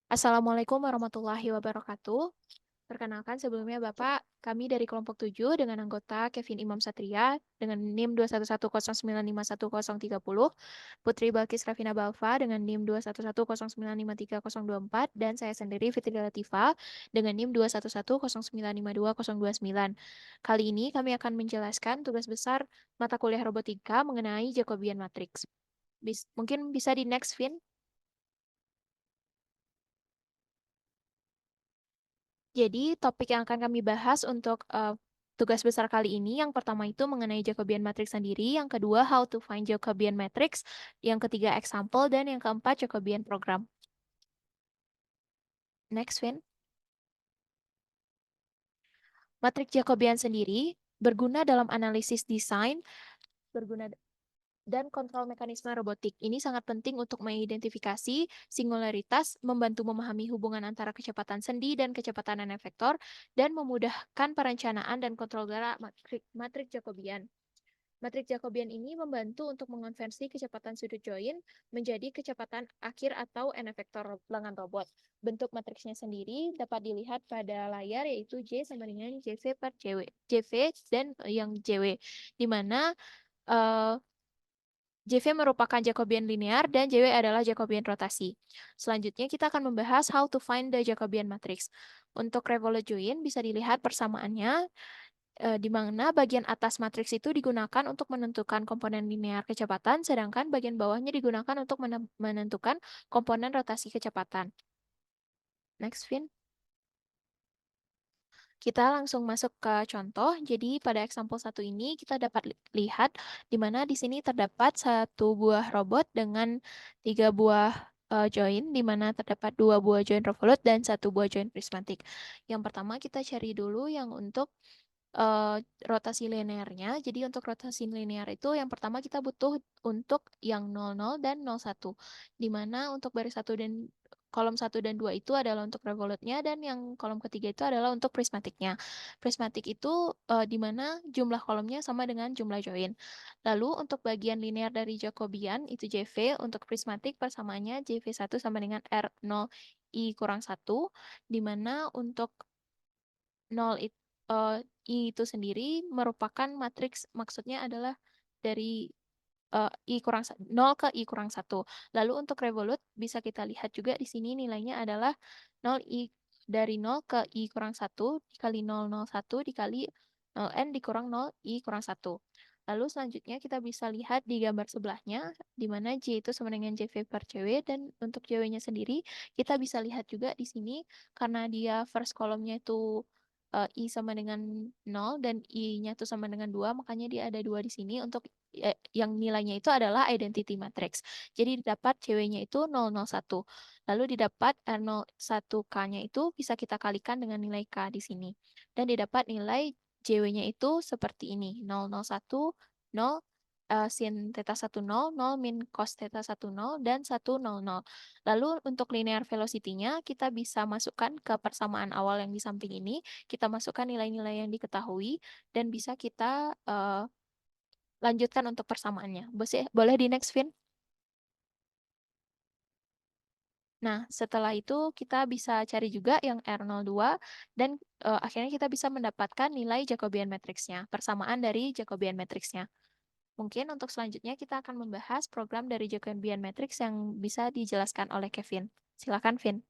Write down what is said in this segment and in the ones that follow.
Assalamualaikum warahmatullahi wabarakatuh. Perkenalkan sebelumnya Bapak, kami dari kelompok 7 dengan anggota Kevin Imam Satria dengan NIM 21109511030, Putri Balkis Rafina Balfa dengan NIM 21109530024, dan saya sendiri Fitri Latifah dengan NIM 21109520029. Kali ini kami akan menjelaskan tugas besar mata kuliah robotika mengenai Jacobian Matrix. Mungkin bisa di next, Vin. Jadi, topik yang akan kami bahas untuk tugas besar kali ini, yang pertama itu mengenai Jacobian matrix sendiri, yang kedua how to find Jacobian matrix, yang ketiga example, dan yang keempat Jacobian program. Next, Vin. Matriks Jacobian sendiri berguna dalam analisis desain, berguna dan kontrol mekanisme robotik. Ini sangat penting untuk mengidentifikasi singularitas, membantu memahami hubungan antara kecepatan sendi dan kecepatan efektor, dan memudahkan perencanaan dan kontrol gerak matriks Jacobian. Matriks Jacobian ini membantu untuk mengonversi kecepatan sudut join menjadi kecepatan akhir atau n-vektor lengan robot. Bentuk matriksnya sendiri dapat dilihat pada layar, yaitu J sama dengan JV per JV dan yang JW, di mana JV merupakan Jacobian linear dan JW adalah Jacobian rotasi. Selanjutnya kita akan membahas how to find the Jacobian matrix. Untuk revolute join bisa dilihat persamaannya, di mana bagian atas matriks itu digunakan untuk menentukan komponen linear kecepatan, sedangkan bagian bawahnya digunakan untuk menentukan komponen rotasi kecepatan. Next, Vin. Kita langsung masuk ke contoh. Jadi pada example 1 ini kita dapat lihat di mana di sini terdapat satu buah robot dengan 3 buah join, di mana terdapat 2 buah join revolute dan 1 buah join prismatic. Yang pertama kita cari dulu yang untuk rotasi linearnya. Jadi untuk rotasi linear itu yang pertama kita butuh untuk yang 00 dan 01. Di mana untuk baris 1 dan kolom 1 dan 2 itu adalah untuk revolute-nya, dan yang kolom ketiga itu adalah untuk prismatic-nya. Prismatic itu di mana jumlah kolomnya sama dengan jumlah join. Lalu untuk bagian linear dari Jacobian itu JV, untuk prismatic persamaannya JV1 sama dengan R0 I kurang 1, di mana untuk 0 I itu sendiri merupakan matriks, maksudnya adalah dari I kurang 0 ke I kurang 1. Lalu untuk revolute bisa kita lihat juga di sini nilainya adalah 0 I, dari 0 ke I kurang 1 dikali 001 dikali 0N dikurang 0 I kurang 1. Lalu selanjutnya kita bisa lihat di gambar sebelahnya, di mana J itu sama dengan JV per JW, dan untuk JW-nya sendiri kita bisa lihat juga di sini, karena dia first kolomnya itu I sama dengan 0 dan I-nya itu sama dengan 2, makanya dia ada 2 di sini untuk yang nilainya itu adalah identity matrix. Jadi didapat CW-nya itu 001. Lalu didapat R01K-nya itu bisa kita kalikan dengan nilai K di sini. Dan didapat nilai JW-nya itu seperti ini, 001, 0, sin theta 10, 0 min cos theta 10, dan 100. Lalu untuk linear velocity-nya kita bisa masukkan ke persamaan awal yang di samping ini, kita masukkan nilai-nilai yang diketahui, dan bisa kita lanjutkan untuk persamaannya. Boleh di next, Vin? Nah, setelah itu kita bisa cari juga yang R02, dan akhirnya kita bisa mendapatkan nilai Jacobian matrix-nya, persamaan dari Jacobian matrix-nya. Mungkin untuk selanjutnya kita akan membahas program dari Jacobian matrix yang bisa dijelaskan oleh Kevin. Silakan, Vin.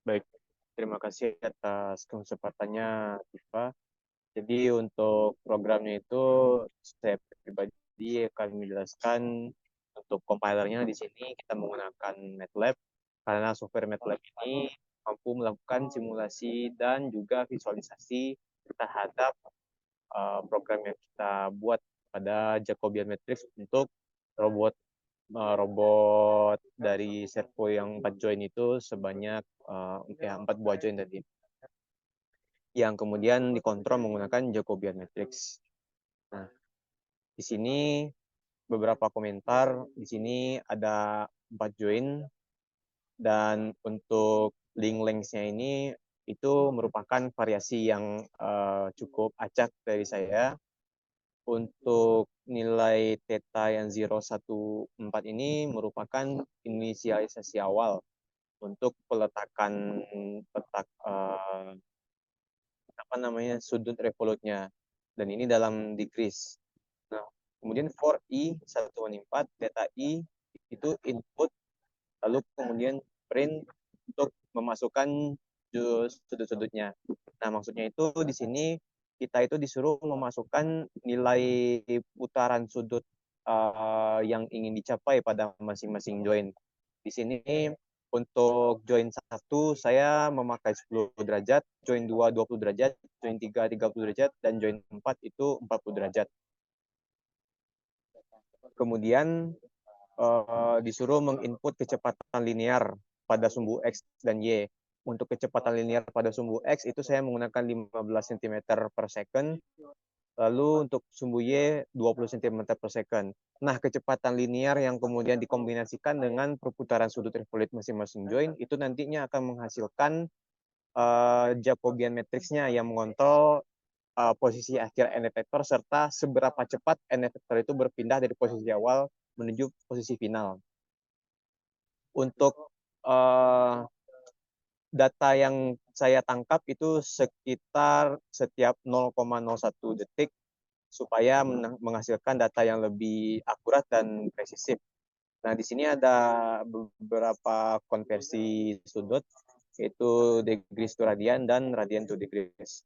Baik, terima kasih atas kesempatannya, Tifa. Jadi untuk programnya itu saya pribadi akan menjelaskan untuk compilernya. Di sini kita menggunakan MATLAB karena software MATLAB ini mampu melakukan simulasi dan juga visualisasi terhadap program yang kita buat pada Jacobian Matrix untuk robot robot dari servo yang 4 join itu sebanyak 4 buah join tadi, yang kemudian dikontrol menggunakan Jacobian matrix. Nah, di sini beberapa komentar. Di sini ada 4 join, dan untuk link lengthnya ini itu merupakan variasi yang cukup acak dari saya. Untuk nilai theta yang 0,14 ini merupakan inisialisasi awal untuk peletakan apa namanya sudut revolutnya, dan ini dalam degrees. Nah, kemudian for I 1/4 theta I itu input, lalu kemudian print untuk memasukkan sudut-sudutnya. Nah, maksudnya itu di sini kita itu disuruh memasukkan nilai putaran sudut yang ingin dicapai pada masing-masing join. Di sini untuk join 1 saya memakai 10 derajat, join 2 20 derajat, join 3 30 derajat, dan join 4 itu 40 derajat. Kemudian disuruh menginput kecepatan linear pada sumbu X dan Y. Untuk kecepatan linear pada sumbu X itu saya menggunakan 15 cm per second, lalu untuk sumbu Y 20 cm per second. Nah, kecepatan linear yang kemudian dikombinasikan dengan perputaran sudut revolut masing-masing join itu nantinya akan menghasilkan Jacobian matriksnya yang mengontrol posisi akhir n efektor serta seberapa cepat n efektor itu berpindah dari posisi awal menuju posisi final. Untuk data yang saya tangkap itu sekitar setiap 0,01 detik supaya menghasilkan data yang lebih akurat dan presisi. Nah, di sini ada beberapa konversi sudut, yaitu degrees to radian dan radian to degrees.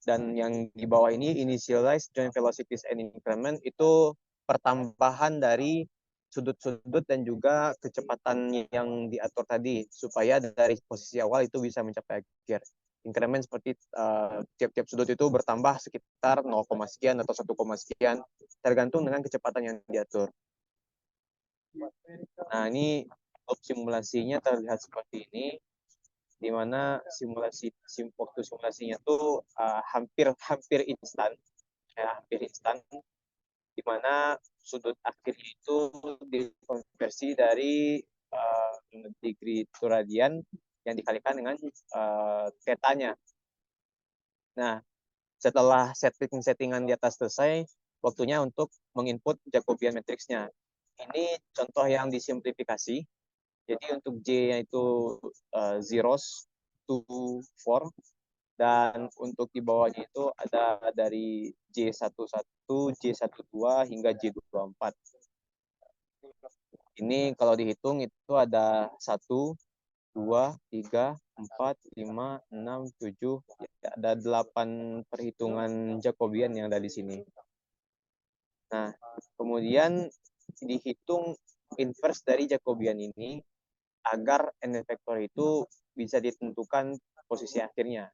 Dan yang di bawah ini, initialize joint velocities and increment, itu pertambahan dari sudut-sudut dan juga kecepatan yang diatur tadi, supaya dari posisi awal itu bisa mencapai akhir. Increment seperti tiap-tiap sudut itu bertambah sekitar 0, sekian atau 1, sekian, tergantung dengan kecepatan yang diatur. Nah, ini simulasinya terlihat seperti ini, di mana waktu simulasinya tuh hampir instan, di mana sudut akhirnya itu dikonversi dari degree to radian yang dikalikan dengan tetanya. Nah, setelah settingan di atas selesai, waktunya untuk menginput Jacobian matriksnya. Ini contoh yang disimplifikasi. Jadi untuk J-nya itu zeros to 4, dan untuk di bawahnya itu ada dari J11, J12 hingga J24. Ini kalau dihitung itu ada 1, 2, 3, 4, 5, 6, 7, ada 8 perhitungan Jacobian yang ada di sini. Nah, kemudian dihitung inverse dari Jacobian ini agar n vektor itu bisa ditentukan posisi akhirnya.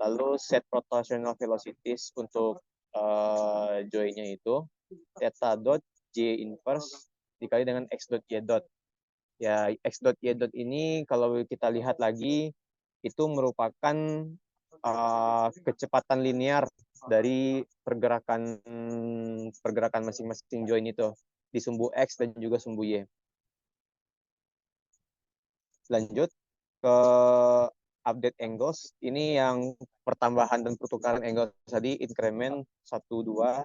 Lalu set rotational velocities untuk joy-nya itu theta dot j inverse dikali dengan x dot y dot. Ya, x dot y dot ini kalau kita lihat lagi itu merupakan kecepatan linear dari pergerakan masing-masing join itu di sumbu x dan juga sumbu y. Lanjut ke update angles. Ini yang pertambahan dan pertukaran angle tadi, increment 1, 2.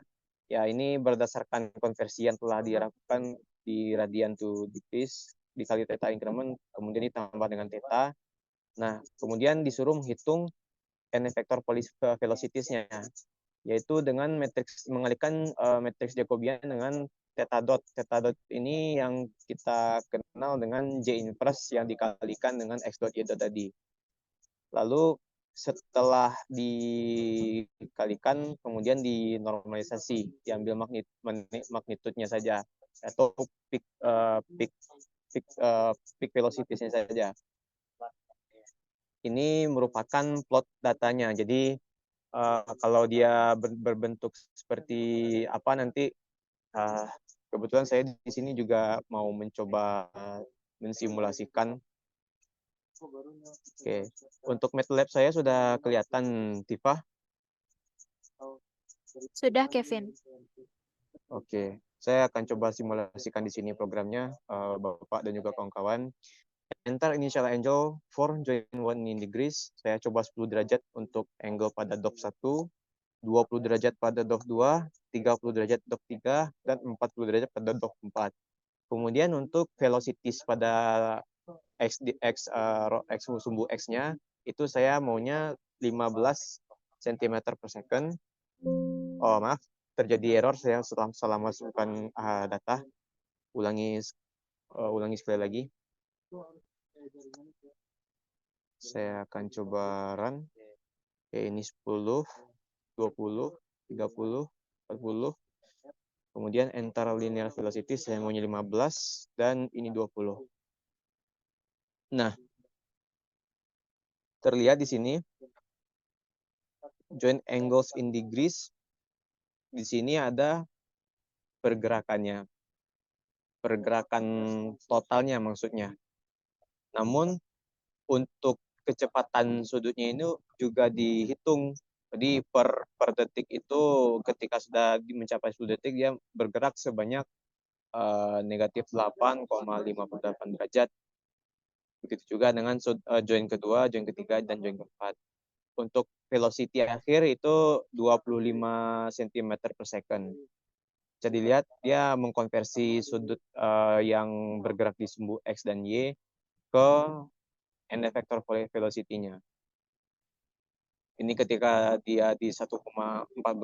Ya, ini berdasarkan konversi yang telah dilakukan di radian to degrees dikali theta increment, kemudian ditambah dengan theta. Nah, kemudian disuruh menghitung n vector velocities-nya, yaitu dengan matriks mengalihkan matriks Jacobian dengan theta dot. Theta dot ini yang kita kenal dengan J inverse yang dikalikan dengan x dot y dot tadi. Lalu setelah dikalikan, kemudian dinormalisasi, diambil magnitudenya saja, atau peak velocity-nya saja. Ini merupakan plot datanya. Jadi kalau dia berbentuk seperti apa nanti, kebetulan saya di sini juga mau mencoba mensimulasikan. Oke, untuk MATLAB saya sudah kelihatan, Tifa. Sudah, Kevin. Oke, saya akan coba simulasikan di sini programnya, Bapak dan juga kawan-kawan. Enter initial angle for join 1 degrees. Saya coba 10 derajat untuk angle pada dot 1, 20 derajat pada dot 2, 30 derajat dot 3, dan 40 derajat pada dot 4. Kemudian untuk velocities pada X sumbu X-nya, itu saya maunya 15 cm per second. Oh, maaf, terjadi error saya salah masukkan data. Ulangi sekali lagi. Saya akan coba run. Oke, ini 10, 20, 30, 40. Kemudian enter linear velocity saya maunya 15 dan ini 20. Nah, terlihat di sini joint angles in degrees. Di sini ada pergerakannya. Pergerakan totalnya maksudnya. Namun untuk kecepatan sudutnya ini juga dihitung. Jadi per detik itu ketika sudah mencapai 10 detik dia bergerak sebanyak negatif 8,58 derajat. Begitu juga dengan join kedua, join ketiga, dan join keempat. Untuk velocity akhir itu 25 cm per second. Bisa dilihat dia mengkonversi sudut yang bergerak di sumbu X dan Y ke n vector velocity-nya. Ini ketika dia di 1,14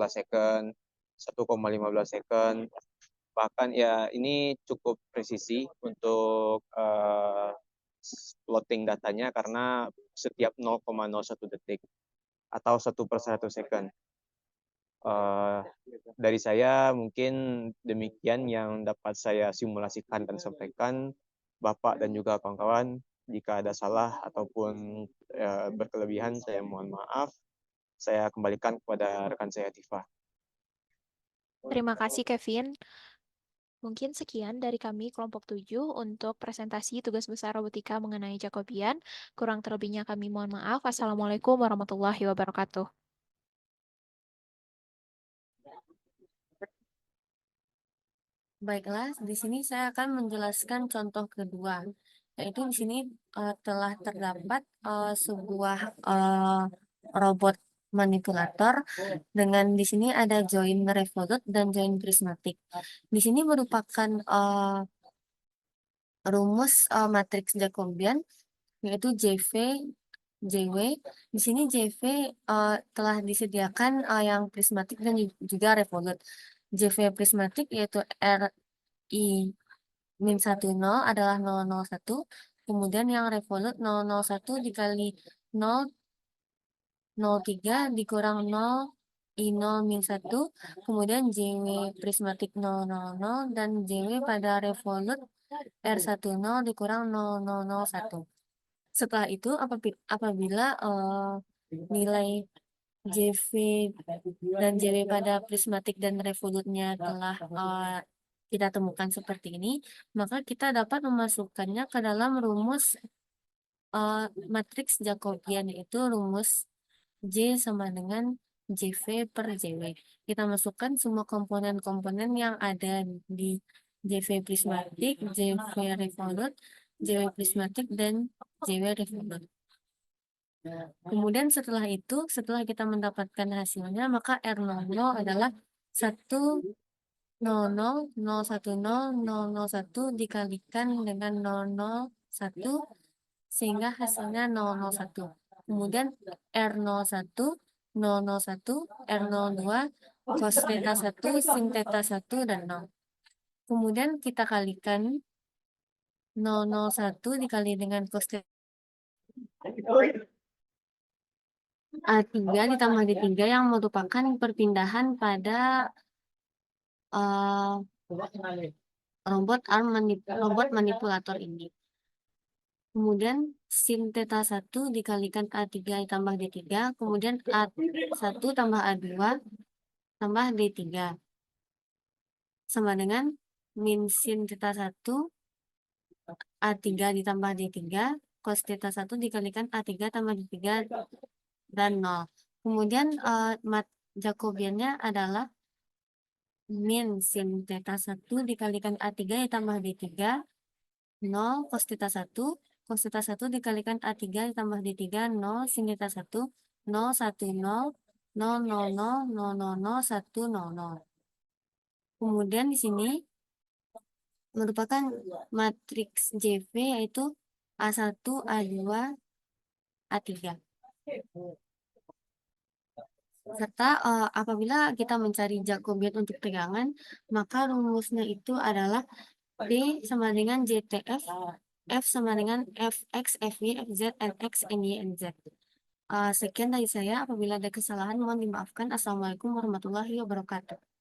second, 1,15 second, bahkan ya ini cukup presisi untuk plotting datanya karena setiap 0,01 detik atau 1/1 second. Dari saya mungkin demikian yang dapat saya simulasikan dan sampaikan. Bapak dan juga kawan-kawan, jika ada salah ataupun berkelebihan, saya mohon maaf. Saya kembalikan kepada rekan saya, Tifa. Terima kasih, Kevin. Mungkin sekian dari kami kelompok 7 untuk presentasi tugas besar robotika mengenai Jacobian. Kurang terlebihnya kami mohon maaf. Assalamualaikum warahmatullahi wabarakatuh. Baiklah, di sini saya akan menjelaskan contoh kedua, yaitu di sini telah terdapat sebuah robot manipulator dengan di sini ada join revolute dan join prismatic. Di sini merupakan rumus matriks Jacobian yaitu JV JW. Di sini JV telah disediakan yang prismatik dan juga revolute. JV prismatik yaitu RI min 10 adalah 001. Kemudian yang revolute 001 dikali 0,03 dikurang 0 I0 min 1. Kemudian JW prismatik 000 dan JW pada revolute R10 dikurang 0001. Setelah itu apabila nilai JV dan JW pada prismatik dan revolutnya telah kita temukan seperti ini, maka kita dapat memasukkannya ke dalam rumus matriks Jacobian, yaitu rumus J sama dengan JV per JW. Kita masukkan semua komponen-komponen yang ada di JV prismatik, JV revolut, JW prismatik, dan JW revolut. Kemudian setelah itu, setelah kita mendapatkan hasilnya, maka R00 adalah 100,001,001 dikalikan dengan 001 sehingga hasilnya 001. Kemudian R01, 001, R02, cos theta 1, sin theta 1, dan 0. Kemudian kita kalikan 001 dikali dengan cos theta 3 ditambah D3 yang merupakan perpindahan pada robot manipulator ini. Kemudian sin theta 1 dikalikan A3 tambah D3, kemudian A1 tambah A2 tambah D3 sama dengan min sin theta 1 A3 ditambah D3 cos theta 1 dikalikan A3 tambah D3 dan 0. Kemudian Jacobiannya adalah min sin theta 1 dikalikan A3 ditambah D3 0 cos theta 1 cos theta 1 dikalikan A3 ditambah D3, 0, sin theta 1, 0, 1, 0, 0, 0, 0, 0, 0, 0, 1, 0, 0. Kemudian di sini merupakan matriks JV yaitu A1, A2, A3. Serta apabila kita mencari Jacobian untuk tegangan, maka rumusnya itu adalah D sama dengan JTF, F sama dengan Fx, Fy, Fz, Nx, Ny, Nz. Sekian dari saya. Apabila ada kesalahan mohon dimaafkan. Assalamualaikum warahmatullahi wabarakatuh.